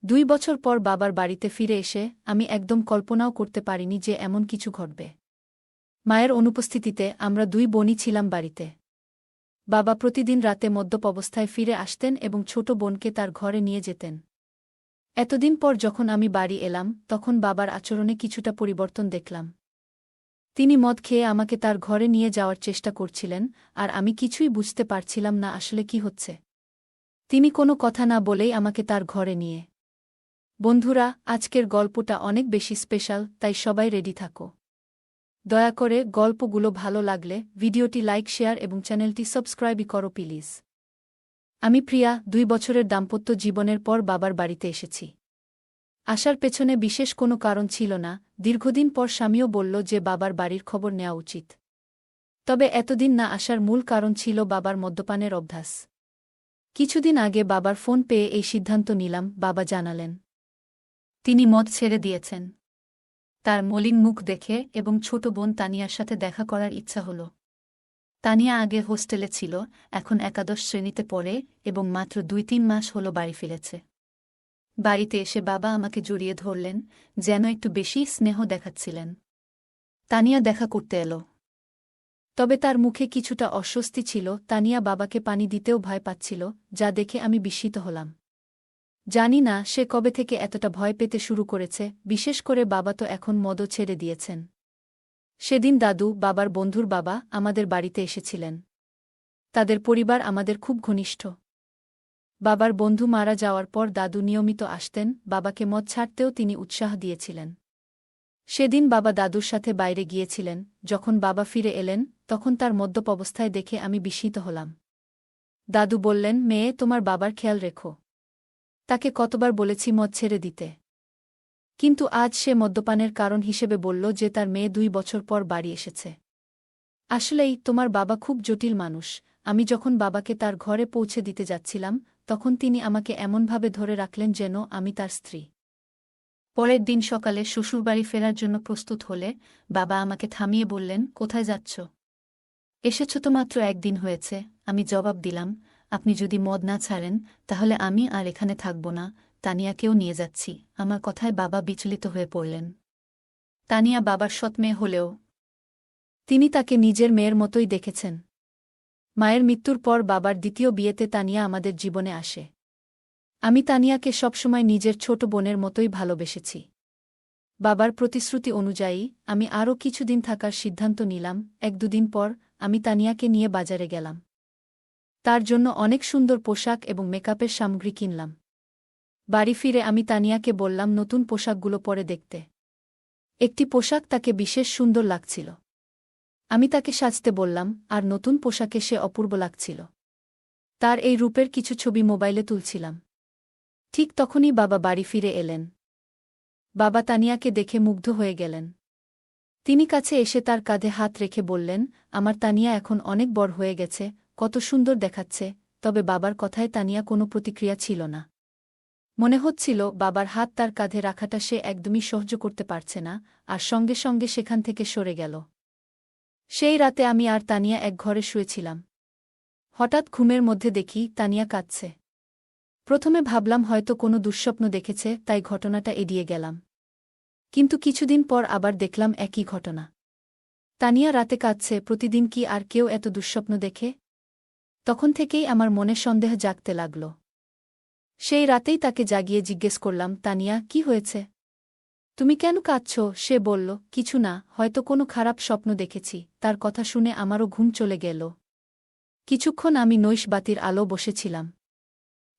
2 বছর পর বাবার বাড়িতে ফিরে এসে আমি একদম কল্পনাও করতে পারিনি যে এমন কিছু ঘটবে। মায়ের অনুপস্থিতিতে আমরা 2 বোনই ছিলাম বাড়িতে। বাবা প্রতিদিন রাতে মদ্যপ অবস্থায় ফিরে আসতেন এবং ছোট বোনকে তার ঘরে নিয়ে যেতেন। এতদিন পর যখন আমি বাড়ি এলাম তখন বাবার আচরণে কিছুটা পরিবর্তন দেখলাম। তিনি মদ খেয়ে আমাকে তার ঘরে নিয়ে যাওয়ার চেষ্টা করছিলেন, আর আমি কিছুই বুঝতে পারছিলাম না আসলে কি হচ্ছে। তিনি কোনো কথা না বলেই আমাকে তার ঘরে নিয়ে। বন্ধুরা, আজকের গল্পটা অনেক বেশি স্পেশাল, তাই সবাই রেডি থাকো। দয়া করে গল্পগুলো ভালো লাগলে ভিডিওটি লাইক, শেয়ার এবং চ্যানেলটি সাবস্ক্রাইবই করো প্লিজ। আমি প্রিয়া, 2 বছরের দাম্পত্য জীবনের পর বাবার বাড়িতে এসেছি। আসার পেছনে বিশেষ কোনো কারণ ছিল না, দীর্ঘদিন পর স্বামীও বলল যে বাবার বাড়ির খবর নেওয়া উচিত। তবে এতদিন না আসার মূল কারণ ছিল বাবার মদ্যপানের অভ্যাস। কিছুদিন আগে বাবার ফোন পেয়ে এই সিদ্ধান্ত নিলাম। বাবা জানালেন তিনি মদ ছেড়ে দিয়েছেন। তার মলিন মুখ দেখে এবং ছোট বোন তানিয়ার সাথে দেখা করার ইচ্ছা হল। তানিয়া আগে হোস্টেলে ছিল, এখন একাদশ শ্রেণীতে পড়ে এবং মাত্র 2-3 মাস হল বাড়ি ফিরেছে। বাড়িতে এসে বাবা আমাকে জড়িয়ে ধরলেন, যেন একটু বেশি স্নেহ দেখাচ্ছিলেন। তানিয়া দেখা করতে এলো, তবে তার মুখে কিছুটা অস্বস্তি ছিল। তানিয়া বাবাকে পানি দিতেও ভয় পাচ্ছিল, যা দেখে আমি বিস্মিত হলাম। জানি না সে কবে থেকে এতটা ভয় পেতে শুরু করেছে, বিশেষ করে বাবা তো এখন মদও ছেড়ে দিয়েছেন। সেদিন দাদু, বাবার বন্ধুর বাবা, আমাদের বাড়িতে এসেছিলেন। তাদের পরিবার আমাদের খুব ঘনিষ্ঠ। বাবার বন্ধু মারা যাওয়ার পর দাদু নিয়মিত আসতেন, বাবাকে মদ ছাড়তেও তিনি উৎসাহ দিয়েছিলেন। সেদিন বাবা দাদুর সাথে বাইরে গিয়েছিলেন। যখন বাবা ফিরে এলেন তখন তার মদ্যপ অবস্থায় দেখে আমি বিস্মিত হলাম। দাদু বললেন, মেয়ে, তোমার বাবার খেয়াল রেখো। তাকে কতবার বলেছি মদ ছেড়ে দিতে, কিন্তু আজ সে মদ্যপানের কারণ হিসেবে বলল যে তার মেয়ে 2 বছর পর বাড়ি এসেছে। আসলেই তোমার বাবা খুব জটিল মানুষ। আমি যখন বাবাকে তার ঘরে পৌঁছে দিতে যাচ্ছিলাম তখন তিনি আমাকে এমনভাবে ধরে রাখলেন যেন আমি তার স্ত্রী। পরের দিন সকালে শ্বশুরবাড়ি ফেরার জন্য প্রস্তুত হলে বাবা আমাকে থামিয়ে বললেন, কোথায় যাচ্ছ? এসেছ তো মাত্র 1 দিন হয়েছে। আমি জবাব দিলাম, আপনি যদি মদ না ছাড়েন তাহলে আমি আর এখানে থাকব না, তানিয়াকেও নিয়ে যাচ্ছি। আমার কথায় বাবা বিচলিত হয়ে পড়লেন। তানিয়া বাবার সৎ মেয়ে হলেও তিনি তাকে নিজের মেয়ের মতোই দেখেছেন। মায়ের মৃত্যুর পর বাবার দ্বিতীয় বিয়েতে তানিয়া আমাদের জীবনে আসে। আমি তানিয়াকে সবসময় নিজের ছোট বোনের মতোই ভালোবেসেছি। বাবার প্রতিশ্রুতি অনুযায়ী আমি আরও কিছুদিন থাকার সিদ্ধান্ত নিলাম। 1-2 দিন পর আমি তানিয়াকে নিয়ে বাজারে গেলাম। তার জন্য অনেক সুন্দর পোশাক এবং মেকআপের সামগ্রী কিনলাম। বাড়ি ফিরে আমি তানিয়াকে বললাম নতুন পোশাকগুলো পরে দেখতে। একটি পোশাক তাকে বিশেষ সুন্দর লাগছিল। আমি তাকে সাজতে বললাম, আর নতুন পোশাকে সে অপূর্ব লাগছিল। তার এই রূপের কিছু ছবি মোবাইলে তুলছিলাম। ঠিক তখনই বাবা বাড়ি ফিরে এলেন। বাবা তানিয়াকে দেখে মুগ্ধ হয়ে গেলেন। তিনি কাছে এসে তার কাঁধে হাত রেখে বললেন, আমার তানিয়া এখন অনেক বড় হয়ে গেছে, কত সুন্দর দেখাচ্ছে। তবে বাবার কথায় তানিয়া কোনো প্রতিক্রিয়া ছিল না। মনে হচ্ছিল বাবার হাত তার কাঁধে রাখাটা সে একদমই সহ্য করতে পারছে না, আর সঙ্গে সঙ্গে সেখান থেকে সরে গেল। সেই রাতে আমি আর তানিয়া এক ঘরে শুয়েছিলাম। হঠাৎ ঘুমের মধ্যে দেখি তানিয়া কাঁদছে। প্রথমে ভাবলাম হয়তো কোনো দুঃস্বপ্ন দেখেছে, তাই ঘটনাটা এড়িয়ে গেলাম। কিন্তু কিছুদিন পর আবার দেখলাম একই ঘটনা। তানিয়া রাতে কাঁদছে। প্রতিদিন কি আর কেউ এত দুঃস্বপ্ন দেখে? তখন থেকেই আমার মনে সন্দেহ জাগতে লাগল। সেই রাতেই তাকে জাগিয়ে জিজ্ঞেস করলাম, তানিয়া, কি হয়েছে? তুমি কেন কাঁদছ? সে বলল, কিছু না, হয়তো কোনো খারাপ স্বপ্ন দেখেছি। তার কথা শুনে আমারও ঘুম চলে গেল। কিছুক্ষণ আমি নৈশ বাতির আলো বসেছিলাম।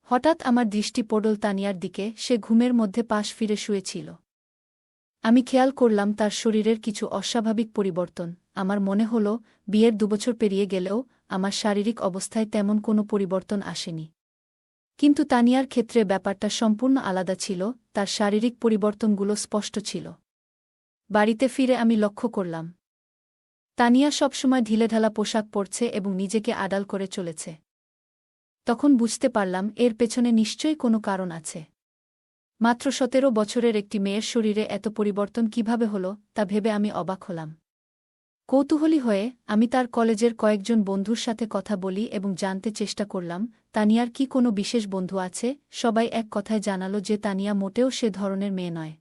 হঠাৎ আমার দৃষ্টি পড়ল তানিয়ার দিকে। সে ঘুমের মধ্যে পাশ ফিরে শুয়েছিল। আমি খেয়াল করলাম তার শরীরের কিছু অস্বাভাবিক পরিবর্তন। আমার মনে হল বিয়ের 2 বছর পেরিয়ে গেলেও আমার শারীরিক অবস্থায় তেমন কোনো পরিবর্তন আসেনি। কিন্তু তানিয়ার ক্ষেত্রে ব্যাপারটা সম্পূর্ণ আলাদা ছিল। তার শারীরিক পরিবর্তনগুলো স্পষ্ট ছিল। বাড়িতে ফিরে আমি লক্ষ্য করলাম তানিয়া সবসময় ঢিলেঢালা পোশাক পরছে এবং নিজেকে আড়াল করে চলেছে। তখন বুঝতে পারলাম এর পেছনে নিশ্চয়ই কোনো কারণ আছে। মাত্র 17 বছরের একটি মেয়ের শরীরে এত পরিবর্তন কিভাবে হলো তা ভেবে আমি অবাক হলাম। কৌতূহলী হয়ে আমি তার কলেজের কয়েকজন বন্ধুর সাথে কথা বলি এবং জানতে চেষ্টা করলাম তানিয়ার কি কোনো বিশেষ বন্ধু আছে। সবাই এক কথায় জানালো যে তানিয়া মোটেও সে ধরনের মেয়ে নয়।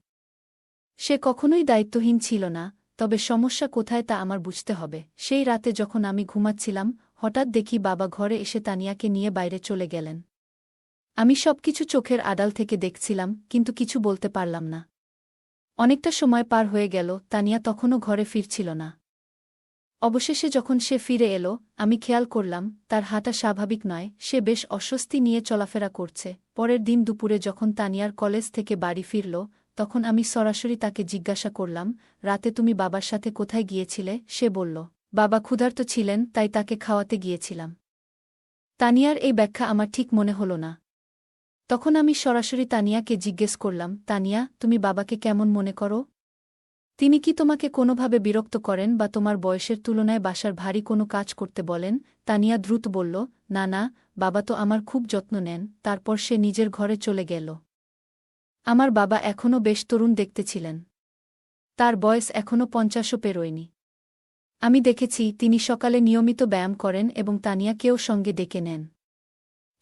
সে কখনোই দায়িত্বহীন ছিল না, তবে সমস্যা কোথায় তা আমার বুঝতে হবে। সেই রাতে যখন আমি ঘুমাচ্ছিলাম, হঠাৎ দেখি বাবা ঘরে এসে তানিয়াকে নিয়ে বাইরে চলে গেলেন। আমি সবকিছু চোখের আড়াল থেকে দেখছিলাম, কিন্তু কিছু বলতে পারলাম না। অনেকটা সময় পার হয়ে গেল, তানিয়া তখনও ঘরে ফিরছিল না। অবশেষে যখন সে ফিরে এলো, আমি খেয়াল করলাম তার হাঁটা স্বাভাবিক নয়, সে বেশ অস্বস্তি নিয়ে চলাফেরা করছে। পরের দিন দুপুরে যখন তানিয়ার কলেজ থেকে বাড়ি ফিরল, তখন আমি সরাসরি তাকে জিজ্ঞাসা করলাম, রাতে তুমি বাবার সাথে কোথায় গিয়েছিলে? সে বলল, বাবা ক্ষুধার্ত ছিলেন তাই তাকে খাওয়াতে গিয়েছিলাম। তানিয়ার এই ব্যাখ্যা আমার ঠিক মনে হল না। তখন আমি সরাসরি তানিয়াকে জিজ্ঞেস করলাম, তানিয়া, তুমি বাবাকে কেমন মনে করো? তিনি কি তোমাকে কোনোভাবে বিরক্ত করেন বা তোমার বয়সের তুলনায় বাসার ভারী কোনো কাজ করতে বলেন? তানিয়া দ্রুত বলল, না না, বাবা তো আমার খুব যত্ন নেন। তারপর সে নিজের ঘরে চলে গেল। আমার বাবা এখনও বেশ তরুণ দেখতে ছিলেন। তার বয়স এখনও ৫০ও পেরোয়নি। আমি দেখেছি তিনি সকালে নিয়মিত ব্যায়াম করেন এবং তানিয়াকেও সঙ্গে ডেকে নেন।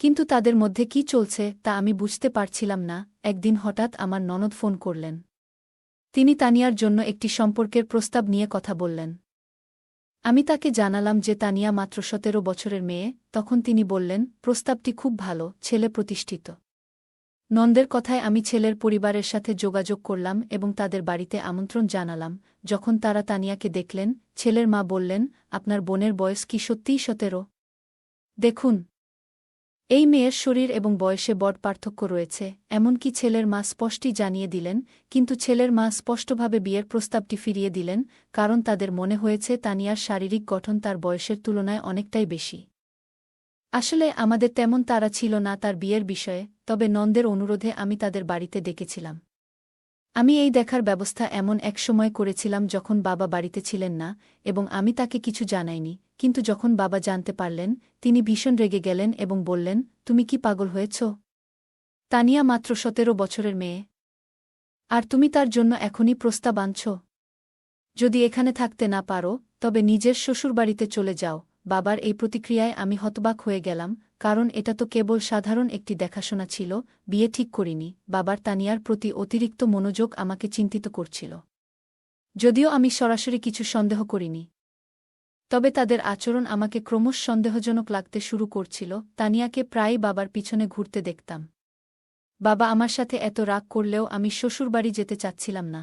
কিন্তু তাদের মধ্যে কি চলছে তা আমি বুঝতে পারছিলাম না। একদিন হঠাৎ আমার ননদ ফোন করলেন। তিনি তানিয়ার জন্য একটি সম্পর্কের প্রস্তাব নিয়ে কথা বললেন। আমি তাকে জানালাম যে তানিয়া মাত্র ১৭ বছরের মেয়ে। তখন তিনি বললেন, প্রস্তাবটি খুব ভালো, ছেলে প্রতিষ্ঠিত। নন্দের কথায় আমি ছেলের পরিবারের সাথে যোগাযোগ করলাম এবং তাদের বাড়িতে আমন্ত্রণ জানালাম। যখন তারা তানিয়াকে দেখলেন, ছেলের মা বললেন, আপনার বোনের বয়স কি সত্যিই ১৭? দেখুন, এই মেয়ের শরীর এবং বয়সে বড় পার্থক্য রয়েছে। এমনকি ছেলের মা স্পষ্টই জানিয়ে দিলেন, কিন্তু ছেলের মা স্পষ্টভাবে বিয়ের প্রস্তাবটি ফিরিয়ে দিলেন, কারণ তাদের মনে হয়েছে তানিয়ার শারীরিক গঠন তার বয়সের তুলনায় অনেকটাই বেশি। আসলে আমাদের তেমন তাড়া ছিল না তার বিয়ের বিষয়ে, তবে নন্দের অনুরোধে আমি তাদের বাড়িতে ডেকেছিলাম। আমি এই দেখার ব্যবস্থা এমন এক সময় করেছিলাম যখন বাবা বাড়িতে ছিলেন না, এবং আমি তাকে কিছু জানাইনি। কিন্তু যখন বাবা জানতে পারলেন, তিনি ভীষণ রেগে গেলেন এবং বললেন, তুমি কি পাগল হয়েছ? তানিয়া মাত্র ১৭ বছরের মেয়ে। আর তুমি তার জন্য এখনই প্রস্তাব আনছ? যদি এখানে থাকতে না পারো, তবে নিজের শ্বশুরবাড়িতে চলে যাও। বাবার এই প্রতিক্রিয়ায় আমি হতবাক হয়ে গেলাম, কারণ এটা তো কেবল সাধারণ একটি দেখাশোনা ছিল, বিয়ে ঠিক করিনি। বাবার তানিয়ার প্রতি অতিরিক্ত মনোযোগ আমাকে চিন্তিত করছিল। যদিও আমি সরাসরি কিছু সন্দেহ করিনি, তবে তাদের আচরণ আমাকে ক্রমশ সন্দেহজনক লাগতে শুরু করছিল। তানিয়াকে প্রায়ই বাবার পিছনে ঘুরতে দেখতাম। বাবা আমার সাথে এত রাগ করলেও আমি শ্বশুরবাড়ি যেতে চাচ্ছিলাম না।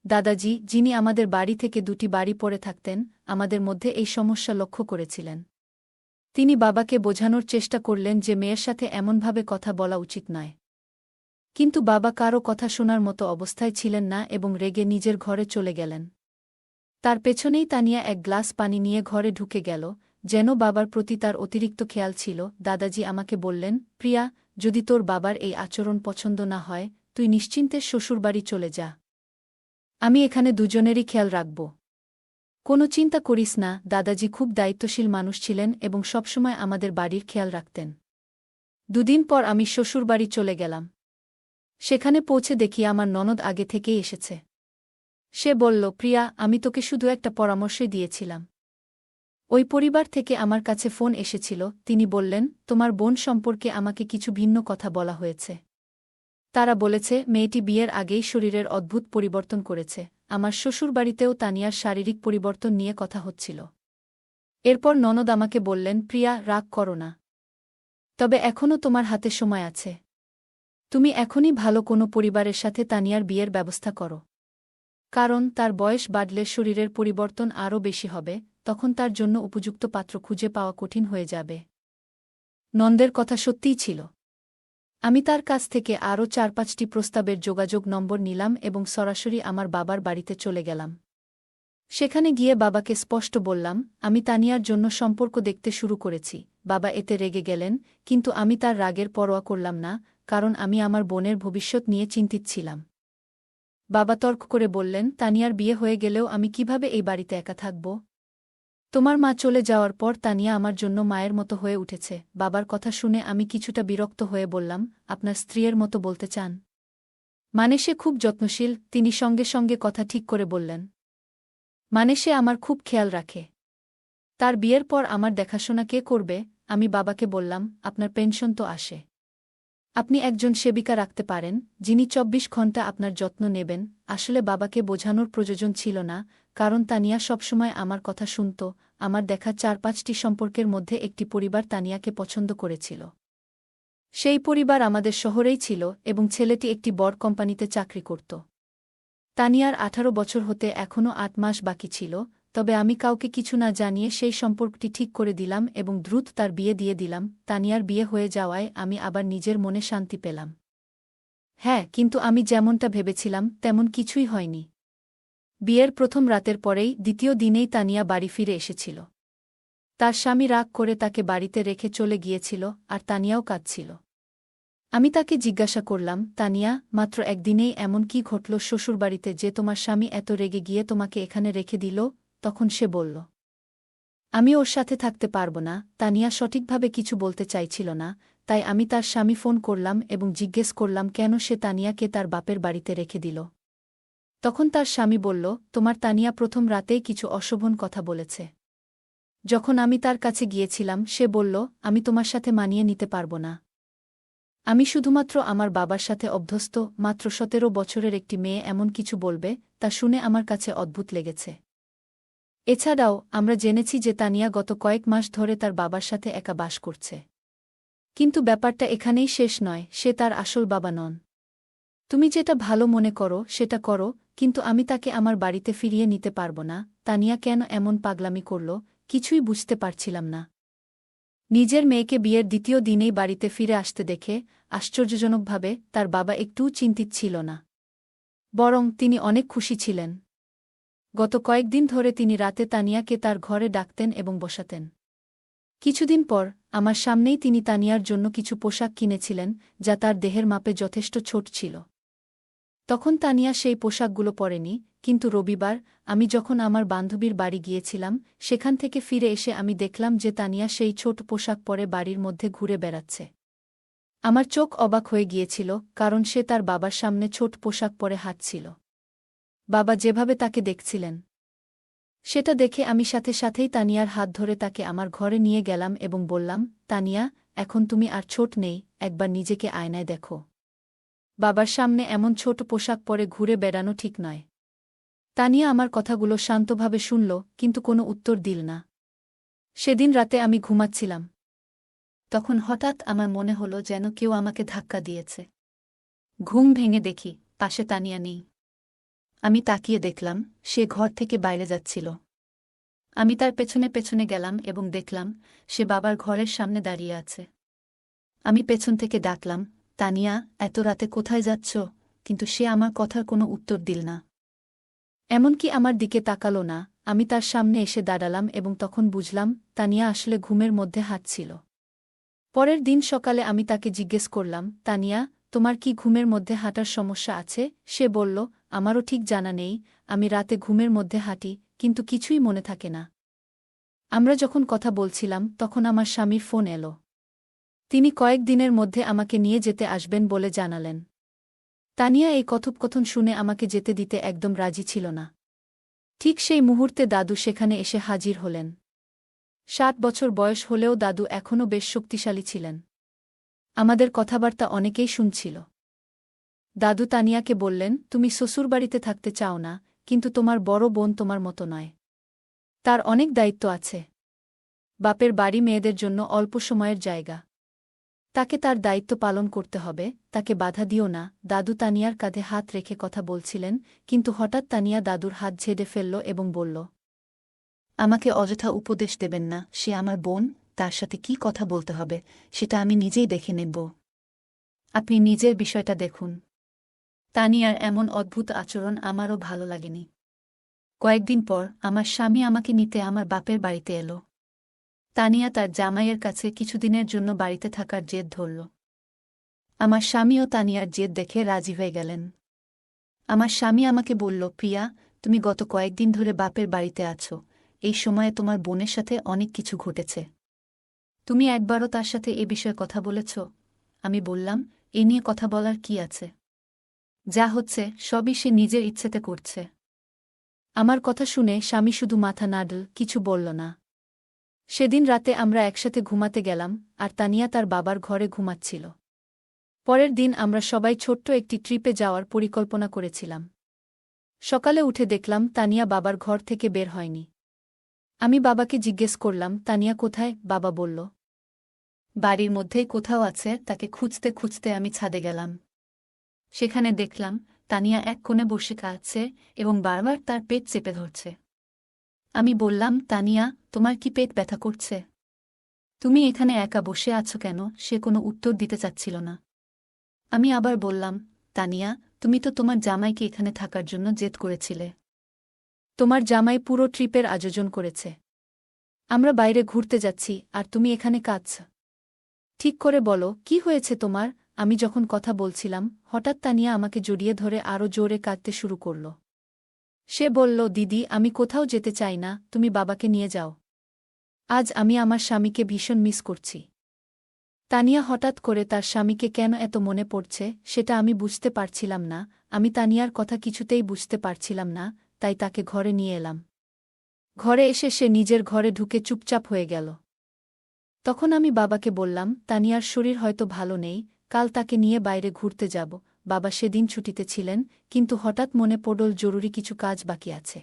দাদাজি, যিনি আমাদের বাড়ি থেকে ২টি বাড়ি পরে থাকতেন, আমাদের মধ্যে এই সমস্যা লক্ষ্য করেছিলেন। তিনি বাবাকে বোঝানোর চেষ্টা করলেন যে মেয়ের সাথে এমনভাবে কথা বলা উচিত নয়। কিন্তু বাবা কারও কথা শোনার মতো অবস্থায় ছিলেন না এবং রেগে নিজের ঘরে চলে গেলেন। তার পেছনেই তানিয়া এক গ্লাস পানি নিয়ে ঘরে ঢুকে গেল, যেন বাবার প্রতি তার অতিরিক্ত খেয়াল ছিল। দাদাজি আমাকে বললেন, প্রিয়া, যদি তোর বাবার এই আচরণ পছন্দ না হয়, তুই নিশ্চিন্তে শ্বশুরবাড়ি চলে যা। আমি এখানে দুজনেরই খেয়াল রাখব। কোনো চিন্তা করিস না। দাদাজি খুব দায়িত্বশীল মানুষ ছিলেন এবং সবসময় আমাদের বাড়ির খেয়াল রাখতেন। ২ দিন পর আমি শ্বশুরবাড়ি চলে গেলাম। সেখানে পৌঁছে দেখি আমার ননদ আগে থেকেই এসেছে। সে বলল, প্রিয়া, আমি তোকে শুধু একটা পরামর্শই দিয়েছিলাম। ওই পরিবার থেকে আমার কাছে ফোন এসেছিল। তিনি বললেন, তোমার বোন সম্পর্কে আমাকে কিছু ভিন্ন কথা বলা হয়েছে। তারা বলেছে মেয়েটি বিয়ের আগেই শরীরের অদ্ভুত পরিবর্তন করেছে। আমার শ্বশুরবাড়িতেও তানিয়ার শারীরিক পরিবর্তন নিয়ে কথা হচ্ছিল। এরপর ননদ আমাকে বললেন, প্রিয়া, রাগ করো না। তবে এখনও তোমার হাতে সময় আছে। তুমি এখনই ভালো কোনো পরিবারের সাথে তানিয়ার বিয়ের ব্যবস্থা করো। কারণ তার বয়স বাড়লে শরীরের পরিবর্তন আরও বেশি হবে, তখন তার জন্য উপযুক্ত পাত্র খুঁজে পাওয়া কঠিন হয়ে যাবে। নন্দের কথা সত্যিই ছিল। আমি তার কাছ থেকে আরও ৪-৫টি প্রস্তাবের যোগাযোগ নম্বর নিলাম এবং সরাসরি আমার বাবার বাড়িতে চলে গেলাম। সেখানে গিয়ে বাবাকে স্পষ্ট বললাম, আমি তানিয়ার জন্য সম্পর্ক দেখতে শুরু করেছি। বাবা এতে রেগে গেলেন, কিন্তু আমি তার রাগের পরোয়া করলাম না, কারণ আমি আমার বোনের ভবিষ্যৎ নিয়ে চিন্তিত ছিলাম। বাবা তর্ক করে বললেন, তানিয়ার বিয়ে হয়ে গেলেও আমি কিভাবে এই বাড়িতে একা থাকব? তোমার মা চলে যাওয়ার পর তানিয়া আমার জন্য মায়ের মতো হয়ে উঠেছে। বাবার কথা শুনে আমি কিছুটা বিরক্ত হয়ে বললাম, আপনার স্ত্রীর মতো বলতে চান? মানে সে খুব যত্নশীল? তিনি সঙ্গে সঙ্গে কথা ঠিক করে বললেন, মানে সে আমার খুব খেয়াল রাখে। তার বিয়ের পর আমার দেখাশোনা কে করবে? আমি বাবাকে বললাম, আপনার পেনশন তো আসে। আপনি একজন সেবিকা রাখতে পারেন, যিনি ২৪ ঘণ্টা আপনার যত্ন নেবেন। আসলে বাবাকে বোঝানোর প্রয়োজন ছিল না, কারণ তানিয়া সবসময় আমার কথা শুনত। আমার দেখা ৪-৫টি সম্পর্কের মধ্যে একটি পরিবার তানিয়াকে পছন্দ করেছিল। সেই পরিবার আমাদের শহরেই ছিল এবং ছেলেটি একটি বড় কোম্পানিতে চাকরি করত। তানিয়ার ১৮ বছর হতে এখনও ৮ মাস বাকি ছিল, তবে আমি কাউকে কিছু না জানিয়ে সেই সম্পর্কটি ঠিক করে দিলাম এবং দ্রুত তার বিয়ে দিয়ে দিলাম। তানিয়ার বিয়ে হয়ে যাওয়ায় আমি আবার নিজের মনে শান্তি পেলাম। হ্যাঁ, কিন্তু আমি যেমনটা ভেবেছিলাম তেমন কিছুই হয়নি। বিয়ের প্রথম রাতের পরেই দ্বিতীয় দিনেই তানিয়া বাড়ি ফিরে এসেছিল। তার স্বামী রাগ করে তাকে বাড়িতে রেখে চলে গিয়েছিল, আর তানিয়াও কাঁদছিল। আমি তাকে জিজ্ঞাসা করলাম, তানিয়া, মাত্র একদিনেই এমন কি ঘটল শ্বশুরবাড়িতে যে তোমার স্বামী এত রেগে গিয়ে তোমাকে এখানে রেখে দিল? তখন সে বলল, আমি ওর সাথে থাকতে পারব না। তানিয়া সঠিকভাবে কিছু বলতে চাইছিল না, তাই আমি তার স্বামী ফোন করলাম এবং জিজ্ঞেস করলাম কেন সে তানিয়াকে তার বাপের বাড়িতে রেখে দিল। তখন তার স্বামী বলল, তোমার তানিয়া প্রথম রাতেই কিছু অশোভন কথা বলেছে। যখন আমি তার কাছে গিয়েছিলাম সে বলল, আমি তোমার সাথে মানিয়ে নিতে পারব না। আমি শুধুমাত্র আমার বাবার সাথে অভ্যস্ত। মাত্র ১৭ বছরের একটি মেয়ে এমন কিছু বলবে, তা শুনে আমার কাছে অদ্ভুত লেগেছে। এছাড়াও আমরা জেনেছি যে তানিয়া গত কয়েক মাস ধরে তার বাবার সাথে একা বাস করছে। কিন্তু ব্যাপারটা এখানেই শেষ নয়, সে তার আসল বাবা নন। তুমি যেটা ভালো মনে করো সেটা করো, কিন্তু আমি তাকে আমার বাড়িতে ফিরিয়ে নিতে পারব না। তানিয়া কেন এমন পাগলামি করল, কিছুই বুঝতে পারছিলাম না। নিজের মেয়েকে বিয়ের দ্বিতীয় দিনেই বাড়িতে ফিরে আসতে দেখে আশ্চর্যজনকভাবে তার বাবা একটুও চিন্তিত ছিল না। বরং তিনি অনেক খুশি ছিলেন। গত কয়েকদিন ধরে তিনি রাতে তানিয়াকে তার ঘরে ডাকতেন এবং বসাতেন। কিছুদিন পর আমার সামনেই তিনি তানিয়ার জন্য কিছু পোশাক কিনেছিলেন, যা তার দেহের মাপে যথেষ্ট ছোট ছিল। তখন তানিয়া সেই পোশাকগুলো পরেনি, কিন্তু রবিবার আমি যখন আমার বান্ধবীর বাড়ি গিয়েছিলাম, সেখান থেকে ফিরে এসে আমি দেখলাম যে তানিয়া সেই ছোট পোশাক পরে বাড়ির মধ্যে ঘুরে বেড়াচ্ছে। আমার চোখ অবাক হয়ে গিয়েছিল, কারণ সে তার বাবার সামনে ছোট পোশাক পরে হাঁটছিল। বাবা যেভাবে তাকে দেখছিলেন সেটা দেখে আমি সাথে সাথেই তানিয়ার হাত ধরে তাকে আমার ঘরে নিয়ে গেলাম এবং বললাম, তানিয়া, এখন তুমি আর ছোট নেই, একবার নিজেকে আয়নায় দেখো। বাবার সামনে এমন ছোট পোশাক পরে ঘুরে বেড়ানো ঠিক নয়। তানিয়া আমার কথাগুলো শান্তভাবে শুনল, কিন্তু কোনো উত্তর দিল না। সেদিন রাতে আমি ঘুমাচ্ছিলাম। তখন হঠাৎ আমার মনে হলো যেন কেউ আমাকে ধাক্কা দিয়েছে। ঘুম ভেঙে দেখি পাশে তানিয়া নেই। আমি তাকিয়ে দেখলাম সে ঘর থেকে বাইরে যাচ্ছিল। আমি তার পেছনে পেছনে গেলাম এবং দেখলাম সে বাবার ঘরের সামনে দাঁড়িয়ে আছে। আমি পেছন থেকে ডাকলাম, তানিয়া, এত রাতে কোথায় যাচ্ছ? কিন্তু সে আমার কথার কোনো উত্তর দিল না। এমনকি আমার দিকে তাকালো না। আমি তার সামনে এসে দাঁড়ালাম এবং তখন বুঝলাম তানিয়া আসলে ঘুমের মধ্যে হাঁটছিল। পরের দিন সকালে আমি তাকে জিজ্ঞেস করলাম, তানিয়া, তোমার কি ঘুমের মধ্যে হাঁটার সমস্যা আছে? সে বলল, আমারও ঠিক জানা নেই, আমি রাতে ঘুমের মধ্যে হাঁটি, কিন্তু কিছুই মনে থাকে না। আমরা যখন কথা বলছিলাম তখন আমার স্বামীর ফোন এলো। তিনি কয়েকদিনের মধ্যে আমাকে নিয়ে যেতে আসবেন বলে জানালেন। তানিয়া এই কথোপকথন শুনে আমাকে যেতে দিতে একদম রাজি ছিল না। ঠিক সেই মুহূর্তে দাদু সেখানে এসে হাজির হলেন। ৭ বছর বয়স হলেও দাদু এখনও বেশ শক্তিশালী ছিলেন। আমাদের কথাবার্তা অনেকেই শুনছিল। দাদু তানিয়াকে বললেন, তুমি শ্বশুরবাড়িতে থাকতে চাও না, কিন্তু তোমার বড় বোন তোমার মতো নয়। তার অনেক দায়িত্ব আছে। বাপের বাড়ি মেয়েদের জন্য অল্প সময়ের জায়গা। তাকে তার দায়িত্ব পালন করতে হবে, তাকে বাধা দিও না। দাদু তানিয়ার কাঁধে হাত রেখে কথা বলছিলেন, কিন্তু হঠাৎ তানিয়া দাদুর হাত ঝেড়ে ফেলল এবং বলল, আমাকে অযথা উপদেশ দেবেন না। সে আমার বোন, তার সাথে কি কথা বলতে হবে সেটা আমি নিজেই দেখে নেব। আপনি নিজের বিষয়টা দেখুন। তানিয়ার এমন অদ্ভুত আচরণ আমারও ভালো লাগেনি। কয়েকদিন পর আমার স্বামী আমাকে নিতে আমার বাপের বাড়িতে এলো। তানিয়া তার জামাইয়ের কাছে কিছুদিনের জন্য বাড়িতে থাকার জেদ ধরল। আমার স্বামীও তানিয়ার জেদ দেখে রাজি হয়ে গেলেন। আমার স্বামী আমাকে বলল, প্রিয়া, তুমি গত কয়েকদিন ধরে বাপের বাড়িতে আছো। এই সময়ে তোমার বোনের সাথে অনেক কিছু ঘটেছে। তুমি একবারও তার সাথে এ বিষয়ে কথা বলেছ? আমি বললাম, এ নিয়ে কথা বলার কি আছে? যা হচ্ছে সবই সে নিজের ইচ্ছেতে করছে। আমার কথা শুনে স্বামী শুধু মাথা নাড়ল, কিছু বলল না। সেদিন রাতে আমরা একসাথে ঘুমাতে গেলাম, আর তানিয়া তার বাবার ঘরে ঘুমাচ্ছিল। পরের দিন আমরা সবাই ছোট্ট একটি ট্রিপে যাওয়ার পরিকল্পনা করেছিলাম। সকালে উঠে দেখলাম তানিয়া বাবার ঘর থেকে বের হয়নি। আমি বাবাকে জিজ্ঞেস করলাম, তানিয়া কোথায়? বাবা বলল, বাড়ির মধ্যেই কোথাও আছে। তাকে খুঁজতে খুঁজতে আমি ছাদে গেলাম। সেখানে দেখলাম তানিয়া এক কোণে বসে কাঁদছে এবং বারবার তার পেট চেপে ধরছে। আমি বললাম, তানিয়া, তোমার কি পেট ব্যথা করছে? তুমি এখানে একা বসে আছো কেন? সে কোনো উত্তর দিতে চাচ্ছিল না। আমি আবার বললাম, তানিয়া, তুমি তো তোমার জামাইকে এখানে থাকার জন্য জেদ করেছিলে। তোমার জামাই পুরো ট্রিপের আয়োজন করেছে। আমরা বাইরে ঘুরতে যাচ্ছি, আর তুমি এখানে কাঁদছ। ঠিক করে বলো, কি হয়েছে তোমার? আমি যখন কথা বলছিলাম, হঠাৎ তানিয়া আমাকে জড়িয়ে ধরে আরও জোরে কাঁদতে শুরু করল। সে বলল, দিদি, আমি কোথাও যেতে চাই না, তুমি বাবাকে নিয়ে যাও। আজ আমি আমার স্বামীকে ভীষণ মিস করছি। তানিয়া হঠাৎ করে তার স্বামীকে কেন এত মনে পড়ছে সেটা আমি বুঝতে পারছিলাম না। আমি তানিয়ার কথা কিছুতেই বুঝতে পারছিলাম না, তাই তাকে ঘরে নিয়ে এলাম। ঘরে এসে সে নিজের ঘরে ঢুকে চুপচাপ হয়ে গেল। তখন আমি বাবাকে বললাম, তানিয়ার শরীর হয়তো ভালো নেই, কাল তাকে নিয়ে বাইরে ঘুরতে যাব। বাবা সেদিন ছুটিতে ছিলেন, কিন্তু হঠাৎ মনে পড়ল জরুরি কিছু কাজ বাকি আছে।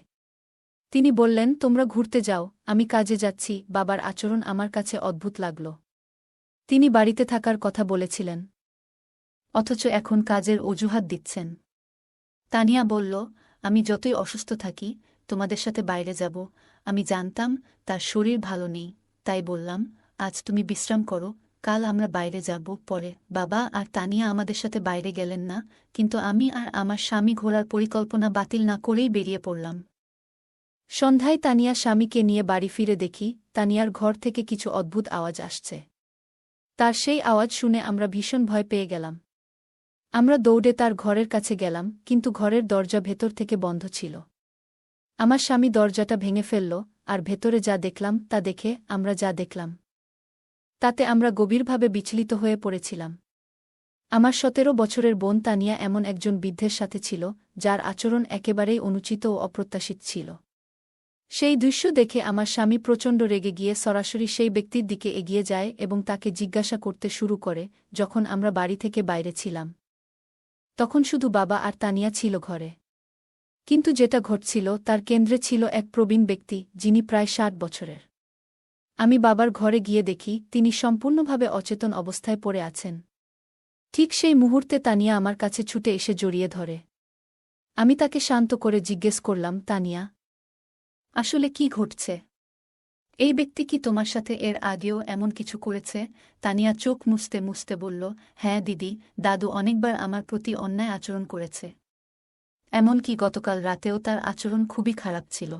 তিনি বললেন, তোমরা ঘুরতে যাও, আমি কাজে যাচ্ছি। বাবার আচরণ আমার কাছে অদ্ভুত লাগল। তিনি বাড়িতে থাকার কথা বলেছিলেন, অথচ এখন কাজের অজুহাত দিচ্ছেন। তানিয়া বলল, আমি যতই অসুস্থ থাকি, তোমাদের সাথে বাইরে যাব। আমি জানতাম তার শরীর ভালো নেই, তাই বললাম, আজ তুমি বিশ্রাম করো, কাল আমরা বাইরে যাব। পরে বাবা আর তানিয়া আমাদের সাথে বাইরে গেলেন না, কিন্তু আমি আর আমার স্বামী ঘোরার পরিকল্পনা বাতিল না করেই বেরিয়ে পড়লাম। সন্ধ্যায় তানিয়া স্বামীকে নিয়ে বাড়ি ফিরে দেখি তানিয়ার ঘর থেকে কিছু অদ্ভুত আওয়াজ আসছে। তার সেই আওয়াজ শুনে আমরা ভীষণ ভয় পেয়ে গেলাম। আমরা দৌড়ে তার ঘরের কাছে গেলাম, কিন্তু ঘরের দরজা ভেতর থেকে বন্ধ ছিল। আমার স্বামী দরজাটা ভেঙে ফেলল, আর ভেতরে যা দেখলাম তা দেখে আমরা যা দেখলাম তাতে আমরা গভীরভাবে বিচলিত হয়ে পড়েছিলাম। আমার ১৭ বছরের বোন তানিয়া এমন একজন বৃদ্ধের সাথে ছিল, যার আচরণ একেবারেই অনুচিত ও অপ্রত্যাশিত ছিল। সেই দৃশ্য দেখে আমার স্বামী প্রচণ্ড রেগে গিয়ে সরাসরি সেই ব্যক্তির দিকে এগিয়ে যায় এবং তাকে জিজ্ঞাসা করতে শুরু করে। যখন আমরা বাড়ি থেকে বাইরে ছিলাম, তখন শুধু বাবা আর তানিয়া ছিল ঘরে। কিন্তু যেটা ঘটছিল তার কেন্দ্রে ছিল এক প্রবীণ ব্যক্তি, যিনি প্রায় ৬০ বছরের। আমি বাবার ঘরে গিয়ে দেখি তিনি সম্পূর্ণভাবে অচেতন অবস্থায় পড়ে আছেন। ঠিক সেই মুহূর্তে তানিয়া আমার কাছে ছুটে এসে জড়িয়ে ধরে। আমি তাকে শান্ত করে জিজ্ঞেস করলাম, তানিয়া, আসলে কি ঘটছে? এই ব্যক্তি কি তোমার সাথে এর আগেও এমন কিছু করেছে? তানিয়া চোখ মুছতে মুছতে বলল, হ্যাঁ দিদি, দাদু অনেকবার আমার প্রতি অন্যায় আচরণ করেছে। এমনকি গতকাল রাতেও তার আচরণ খুবই খারাপ ছিল।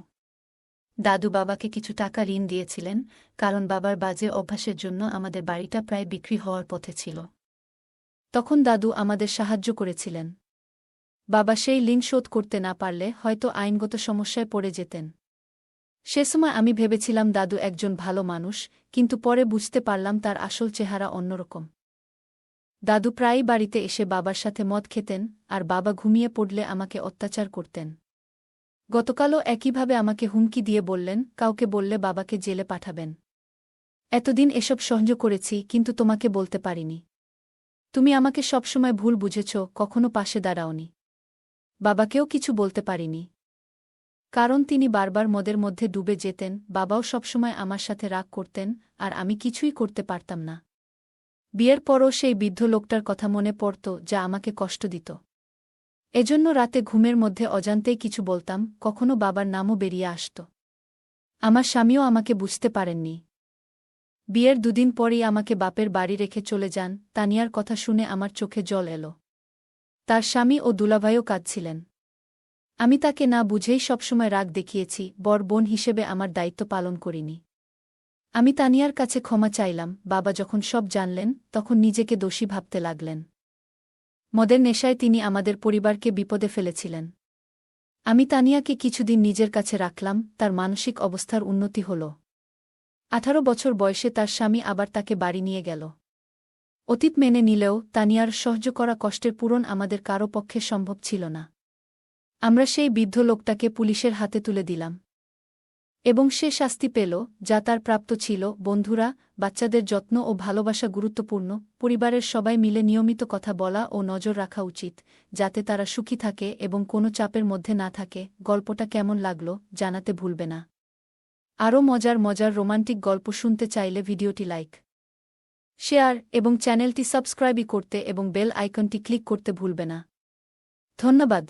দাদু বাবাকে কিছু টাকা ঋণ দিয়েছিলেন, কারণ বাবার বাজে অভ্যাসের জন্য আমাদের বাড়িটা প্রায় বিক্রি হওয়ার পথে ছিল। তখন দাদু আমাদের সাহায্য করেছিলেন। বাবা সেই ঋণ শোধ করতে না পারলে হয়তো আইনগত সমস্যায় পড়ে যেতেন। সে সময় আমি ভেবেছিলাম দাদু একজন ভালো মানুষ, কিন্তু পরে বুঝতে পারলাম তার আসল চেহারা অন্যরকম। দাদু প্রায়ই বাড়িতে এসে বাবার সাথে মদ খেতেন, আর বাবা ঘুমিয়ে পড়লে আমাকে অত্যাচার করতেন। গতকালও একইভাবে আমাকে হুমকি দিয়ে বললেন, কাউকে বললে বাবাকে জেলে পাঠাবেন। এতদিন এসব সহ্য করেছি, কিন্তু তোমাকে বলতে পারিনি। তুমি আমাকে সবসময় ভুল বুঝেছ, কখনো পাশে দাঁড়াওনি। বাবাকেও কিছু বলতে পারিনি, কারণ তিনি বারবার মদের মধ্যে ডুবে যেতেন। বাবাও সবসময় আমার সাথে রাগ করতেন, আর আমি কিছুই করতে পারতাম না। বিয়ের পরও সেই বৃদ্ধ লোকটার কথা মনে পড়ত, যা আমাকে কষ্ট দিত। এজন্য রাতে ঘুমের মধ্যে অজান্তেই কিছু বলতাম, কখনো বাবার নামও বেরিয়ে আসত। আমার স্বামীও আমাকে বুঝতে পারেননি। বিয়ের দুদিন পরই আমাকে বাপের বাড়ি রেখে চলে যান। তানিয়ার কথা শুনে আমার চোখে জল এলো। তার স্বামী ও দুলাভাইও কাঁদছিলেন। আমি তাকে না বুঝেই সবসময় রাগ দেখিয়েছি, বড় বোন হিসেবে আমার দায়িত্ব পালন করিনি। আমি তানিয়ার কাছে ক্ষমা চাইলাম। বাবা যখন সব জানলেন, তখন নিজেকে দোষী ভাবতে লাগলেন। মদের নেশায় তিনি আমাদের পরিবারকে বিপদে ফেলেছিলেন। আমি তানিয়াকে কিছুদিন নিজের কাছে রাখলাম, তার মানসিক অবস্থার উন্নতি হল। 18 বছর বয়সে তার স্বামী আবার তাকে বাড়ি নিয়ে গেল। অতীত মেনে নিলেও তানিয়ার সহ্য করা কষ্টের পূরণ আমাদের কারও পক্ষে সম্ভব ছিল না। আমরা সেই বৃদ্ধ লোকটাকে পুলিশের হাতে তুলে দিলাম এবং সে শাস্তি পেল যা তার প্রাপ্ত ছিল। বন্ধুরা, বাচ্চাদের যত্ন ও ভালোবাসা গুরুত্বপূর্ণ। পরিবারের সবাই মিলে নিয়মিত কথা বলা ও নজর রাখা উচিত, যাতে তারা সুখী থাকে এবং কোনো চাপের মধ্যে না থাকে। গল্পটা কেমন লাগলো জানাতে ভুলবে না। আরও মজার মজার রোমান্টিক গল্প শুনতে চাইলে ভিডিওটি লাইক, শেয়ার এবং চ্যানেলটি সাবস্ক্রাইব করতে এবং বেল আইকনটি ক্লিক করতে ভুলবে না। ধন্যবাদ।